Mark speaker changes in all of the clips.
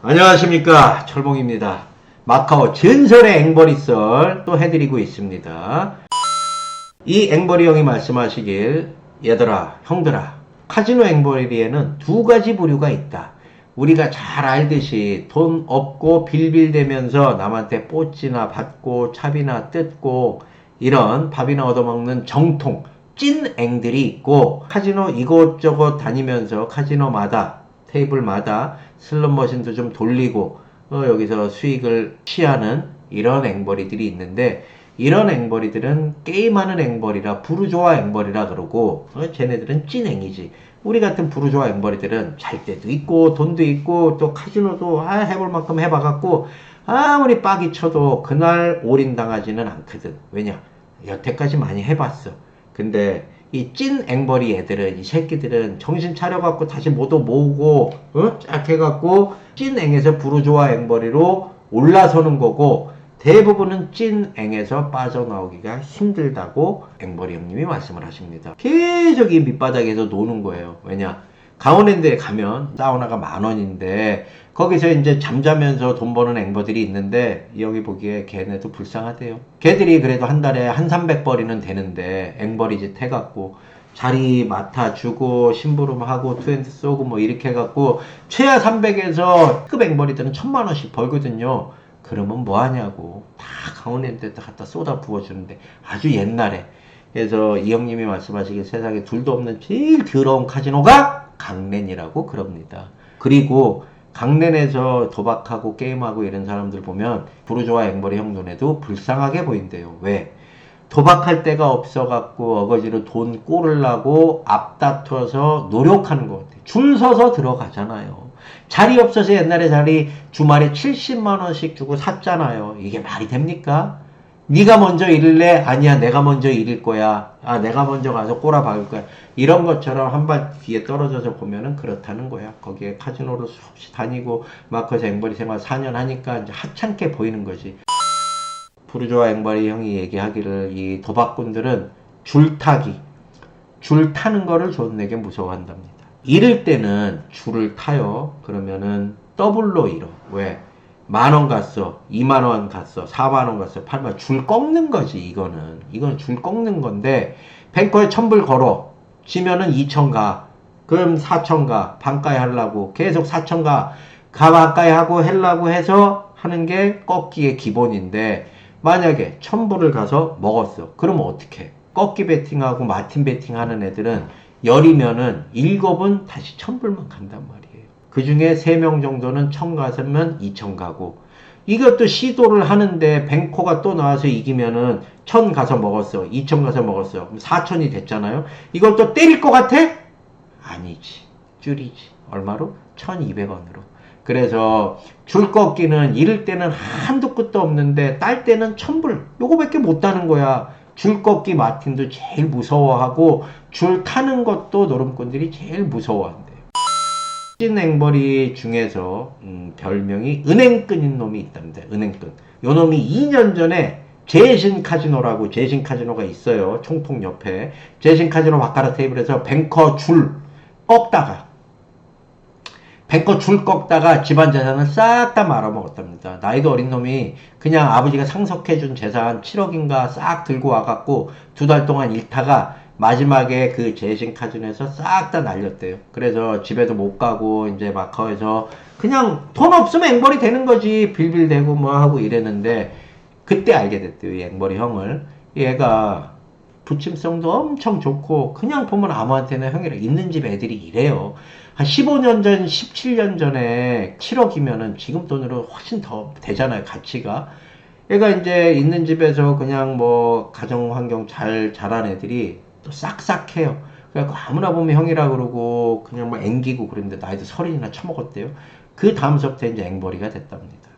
Speaker 1: 안녕하십니까, 철봉입니다. 마카오 전설의 앵벌이 썰 또 해드리고 있습니다. 이 앵벌이 형이 말씀하시길, 얘들아, 형들아, 카지노 앵벌이에는 두 가지 부류가 있다. 우리가 잘 알듯이 돈 없고 빌빌대면서 남한테 뽀찌나 받고 차비나 뜯고 이런 밥이나 얻어먹는 정통 찐 앵들이 있고, 카지노 이곳저곳 다니면서 카지노마다 테이블마다 슬롯 머신도 좀 돌리고 여기서 수익을 취하는 이런 앵벌이들이 있는데, 이런 앵벌이들은 게임하는 앵벌이라 부르조아 앵벌이라 그러고, 쟤네들은 찐앵이지. 우리 같은 부르조아 앵벌이들은 잘 때도 있고 돈도 있고 또 카지노도 해볼 만큼 해봐갖고 아무리 빡이 쳐도 그날 올인당하지는 않거든. 왜냐? 여태까지 많이 해봤어. 근데 이 찐 앵벌이 애들은, 이 새끼들은 정신 차려갖고 다시 모두 모으고 쫙 해갖고 찐 앵에서 부르조아 앵벌이로 올라서는 거고, 대부분은 찐 앵에서 빠져나오기가 힘들다고 앵벌이 형님이 말씀을 하십니다. 계속 이 밑바닥에서 노는 거예요. 왜냐? 강원랜드에 가면 사우나가 10,000원인데 거기서 이제 잠자면서 돈 버는 앵버들이 있는데, 여기 보기에 걔네도 불쌍하대요. 걔들이 그래도 한 달에 한 300벌이는 되는데 앵벌이짓 해갖고 자리 맡아주고 심부름하고 투핸드 쏘고 뭐 이렇게 해갖고 최하 300에서 급 앵벌이들은 1,000만원씩 벌거든요. 그러면 뭐하냐고. 다 강원랜드에다 갖다 쏟아 부어주는데, 아주 옛날에. 그래서 이 형님이 말씀하시길 세상에 둘도 없는 제일 더러운 카지노가 강랜이라고 그럽니다. 그리고 강랜에서 도박하고 게임하고 이런 사람들 보면 부르조아 앵벌이 형 눈에도 불쌍하게 보인대요. 왜? 도박할 데가 없어갖고 어거지로 돈 꼬르려고 앞다퉈서 노력하는 것 같아요. 줄 서서 들어가잖아요. 자리 없어서 옛날에 자리 주말에 70만원씩 주고 샀잖아요. 이게 말이 됩니까? 네가 먼저 잃을래? 아니야, 내가 먼저 잃을 거야. 아, 내가 먼저 가서 꼬라 박을 거야. 이런 것처럼 한 발 뒤에 떨어져서 보면은 그렇다는 거야. 거기에 카지노를 수없이 다니고 마커스 앵벌이 생활 4년 하니까 이제 하찮게 보이는 거지. 부르조아 앵벌이 형이 얘기하기를, 이 도박꾼들은 줄 타는 거를 존내게 무서워한답니다. 잃을 때는 줄을 타요. 그러면은 더블로 잃어. 왜? 10,000원 갔어, 20,000원 갔어, 40,000원 갔어, 8만원. 줄 꺾는 거지. 이건 줄 꺾는 건데, 뱅커에 1,000불 걸어. 지면은 2,000 가. 그럼 4,000 가. 반가에 하려고 계속 4,000 가. 가까이 하고 하려고 해서 하는 게 꺾기의 기본인데, 만약에 1,000불을 가서 먹었어. 그러면 어떻게? 꺾기 베팅하고 마틴 베팅 하는 애들은 열이면은 7은 다시 1,000불만 간단 말이에요. 그 중에 3명 정도는 1,000 갔으면 2,000 가고, 이것도 시도를 하는데 뱅코가 또 나와서 이기면은 1,000 가서 먹었어, 2,000 가서 먹었어, 그럼 4,000이 됐잖아요. 이걸 또 때릴 것 같아? 아니지. 줄이지. 얼마로? 1,200원으로. 그래서 줄 꺾기는 잃을 때는 한도 끝도 없는데 딸 때는 1,000불 요거밖에 못 따는 거야. 줄 꺾기 마틴도 제일 무서워하고 줄 타는 것도 노름꾼들이 제일 무서워한대요. 찐 앵벌이 중에서 별명이 은행끈인 놈이 있답니다. 은행끈. 요 놈이 2년 전에 재신 카지노라고, 재신 카지노가 있어요. 총통 옆에. 재신 카지노 바카라 테이블에서 뱅커 줄 꺾다가 집안 재산을 싹 다 말아먹었답니다. 나이도 어린 놈이 그냥 아버지가 상속해준 재산 7억인가 싹 들고 와갖고 2달 동안 잃다가 마지막에 그 재신 카지노에서 싹 다 날렸대요. 그래서 집에도 못 가고 이제 마카오에서 그냥 돈 없으면 앵벌이 되는 거지. 빌빌대고 뭐 하고 이랬는데, 그때 알게 됐대요. 이 앵벌이 형을. 얘가 부침성도 엄청 좋고 그냥 보면 아무한테나 형이랑 있는 집 애들이 이래요. 한 15년 전, 17년 전에 7억이면은 지금 돈으로 훨씬 더 되잖아요, 가치가. 얘가 이제 있는 집에서 그냥 뭐 가정 환경 잘 자란 애들이 또 싹싹해요. 그래갖고 아무나 보면 형이라 그러고 그냥 막 앵기고 그랬는데 나이도 30이나 쳐먹었대요. 그 다음서부터 이제 앵벌이가 됐답니다.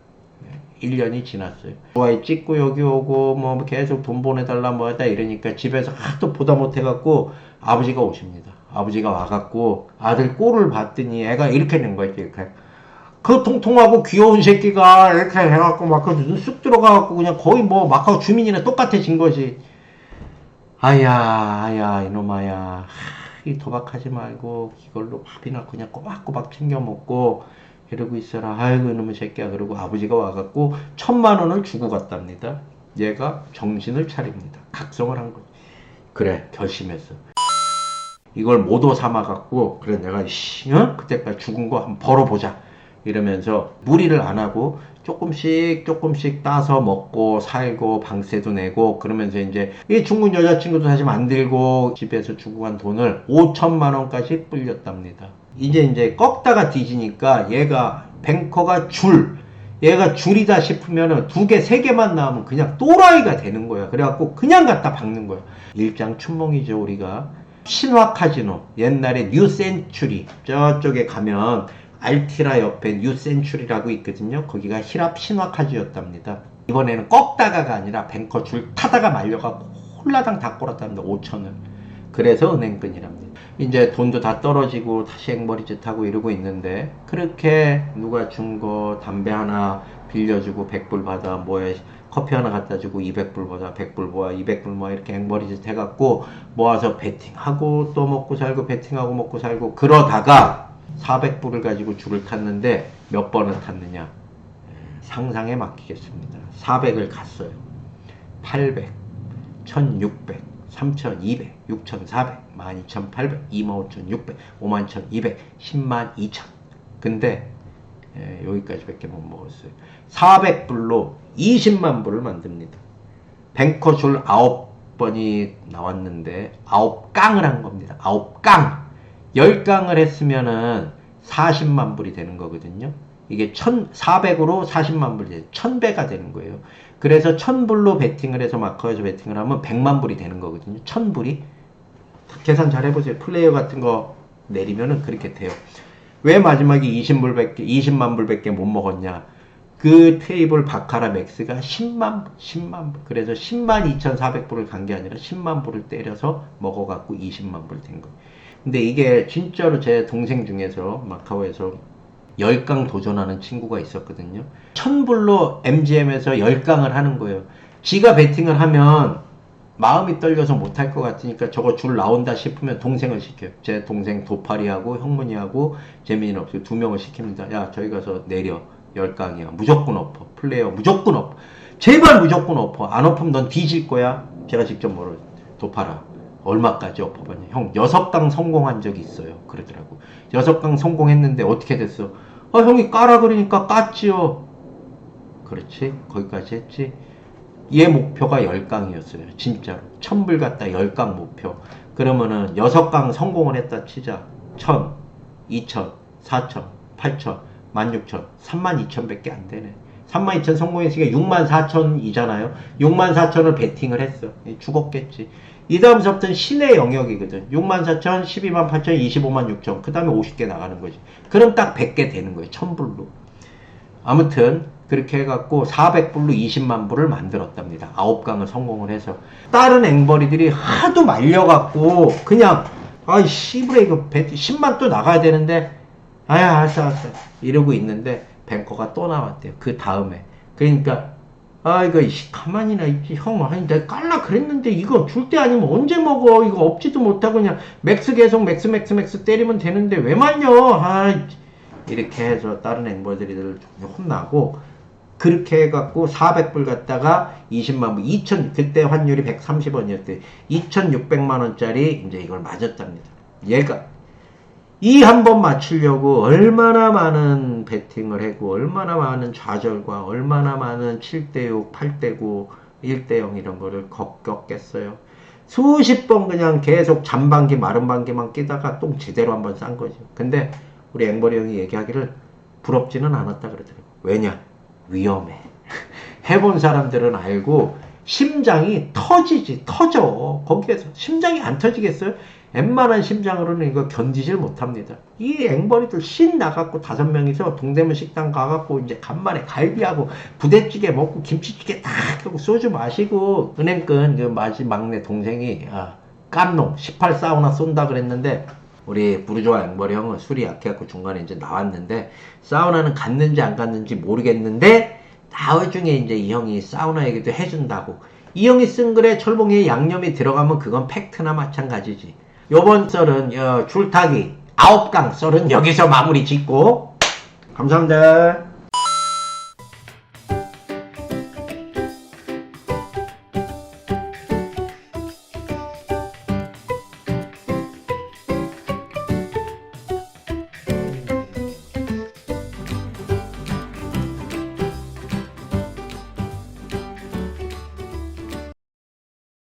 Speaker 1: 1년이 지났어요. 좋아해 찍고 여기 오고 뭐 계속 돈 보내달라 뭐 하다 이러니까 집에서 하도 보다 못해갖고 아버지가 오십니다. 아버지가 와갖고 아들 꼴을 봤더니 애가 이렇게 된 거야. 이렇게 그 통통하고 귀여운 새끼가 이렇게 해갖고 막 그 눈 쑥 들어가갖고 그냥 거의 뭐 마카오 주민이나 똑같아진 거지. 아야 이놈아야, 이 도박하지 말고 이걸로 밥이나 그냥 꼬박꼬박 챙겨 먹고 이러고 있어라. 아이고 이놈의 새끼야. 그러고 아버지가 와갖고 1,000만 원을 주고 갔답니다. 얘가 정신을 차립니다. 각성을 한 거지. 그래 결심했어. 이걸 모도 삼아갖고 그래 내가 그때까지 죽은 거 한번 벌어보자 이러면서 무리를 안 하고 조금씩 따서 먹고 살고 방세도 내고 그러면서 이제 이 중국 여자친구도 다시 만들고 집에서 주고 간 돈을 5,000만 원까지 불렸답니다. 이제 꺾다가 뒤지니까 얘가 뱅커가 얘가 줄이다 싶으면은 2개, 3개만 나오면 그냥 또라이가 되는 거야. 그래갖고 그냥 갖다 박는 거야. 일장춘몽이죠, 우리가. 신화 카지노. 옛날에 뉴센츄리. 저쪽에 가면 알티라 옆에 뉴센츄리라고 있거든요. 거기가 히랍 신화 카지였답니다. 이번에는 꺾다가가 아니라 뱅커 줄 타다가 말려갖고 홀라당 다 꼬랐답니다. 5,000을. 그래서 은행끈이랍니다. 이제 돈도 다 떨어지고 다시 앵벌이짓 하고 이러고 있는데 그렇게 누가 준 거 담배 하나 빌려주고 100불 받아 뭐에 커피 하나 갖다 주고 200불 받아 100불 모아 200불 모아 이렇게 앵벌이짓 해갖고 모아서 베팅하고 또 먹고 살고 베팅하고 먹고 살고 그러다가 400불을 가지고 줄을 탔는데 몇 번을 탔느냐 상상에 맡기겠습니다. 400을 갔어요. 800 1600 3,200, 6,400, 12,800, 25,600, 51,200, 102,000. 근데 여기까지밖에 못 먹었어요. 400불로 20만 불을 만듭니다. 뱅커 줄 9번이 나왔는데 9깡을 한 겁니다. 9깡! 10깡을 했으면은 40만 불이 되는 거거든요. 이게 400으로 40만 불이 돼요. 1000배가 되는 거예요. 그래서 1000불로 베팅을 해서 마커에서 베팅을 하면 100만 불이 되는 거거든요. 1000불이. 계산 잘 해보세요. 플레이어 같은 거 내리면은 그렇게 돼요. 왜 마지막에 20만 불밖에 못 먹었냐. 그 테이블 바카라 맥스가 10만 불. 그래서 102,400불을 간 게 아니라 10만 불을 때려서 먹어갖고 20만 불 된 거예요. 근데 이게 진짜로 제 동생 중에서 마카오에서 10강 도전하는 친구가 있었거든요. 1000불로 MGM에서 10강을 하는 거예요. 지가 베팅을 하면 마음이 떨려서 못할 것 같으니까 저거 줄 나온다 싶으면 동생을 시켜요. 제 동생 도파리하고 형문이하고 재민이는 없어요. 2명을 시킵니다. 야 저기 가서 내려. 10강이야. 무조건 엎어. 플레이어 무조건 엎어. 제발 무조건 엎어. 안 엎으면 넌 뒤질 거야. 제가 직접 뭐를 도파라. 얼마까지 엎어봤냐. 형 6강 성공한 적이 있어요. 그러더라고. 6강 성공했는데 어떻게 됐어? 형이 까라 그러니까 깠지요. 그렇지. 거기까지 했지. 얘 목표가 10강이었어요. 진짜로. 1000불 갖다 10강 목표. 그러면은 6강 성공을 했다 치자. 1000, 2000, 4000, 8000, 16000, 32000밖에 안 되네. 32000 성공했으니까 64000이잖아요. 64000을 베팅을 했어. 죽었겠지. 이 다음서부터는 신의 영역이거든. 64,000, 128,000, 256,000. 그 다음에 50개 나가는 거지. 그럼 딱 100개 되는 거예요. 1000불로. 아무튼 그렇게 해갖고 400불로 20만 불을 만들었답니다. 9강을 성공을 해서. 다른 앵벌이들이 하도 말려갖고 그냥 아이 씨부레 이거 10만 또 나가야 되는데 아야 알았어 이러고 있는데 뱅커가 또 나왔대요. 그 다음에. 그러니까 이거 가만히나 있지 형. 아니 내가 깔라 그랬는데 이거 줄 때 아니면 언제 먹어. 이거 없지도 못하고 그냥 맥스 계속 맥스 때리면 되는데 왜 말려. 이렇게 해서 다른 앵벌들이 혼나고 그렇게 해갖고 400불 갖다가 20만 불 2000 그때 환율이 130원이었대. 2600만원짜리 이제 이걸 맞았답니다. 얘가 이 한 번 맞추려고 얼마나 많은 베팅을 하고 얼마나 많은 좌절과 얼마나 많은 7대6, 8대9, 1대0 이런 거를 겪겠어요. 수십 번 그냥 계속 잔반기 마른반기만 끼다가 똥 제대로 한번 싼 거죠. 근데 우리 앵벌이 형이 얘기하기를 부럽지는 않았다 그러더라고. 왜냐? 위험해. 해본 사람들은 알고 심장이 터져. 거기에서 심장이 안 터지겠어요? 웬만한 심장으로는 이거 견디질 못합니다. 이 앵벌이들 신 나갖고 5명이서 동대문 식당 가갖고 이제 간만에 갈비하고 부대찌개 먹고 김치찌개 딱 하고 소주 마시고 은행끈 그 막내 동생이 깜놈 18 사우나 쏜다 그랬는데 우리 부르주아 앵벌이 형은 술이 약해갖고 중간에 이제 나왔는데 사우나는 갔는지 안 갔는지 모르겠는데 나중에 이제 이 형이 사우나 얘기도 해준다고. 이 형이 쓴 글에 철봉에 양념이 들어가면 그건 팩트나 마찬가지지. 요번 썰은 줄타기 9강 썰은 여기서 마무리 짓고 감사합니다.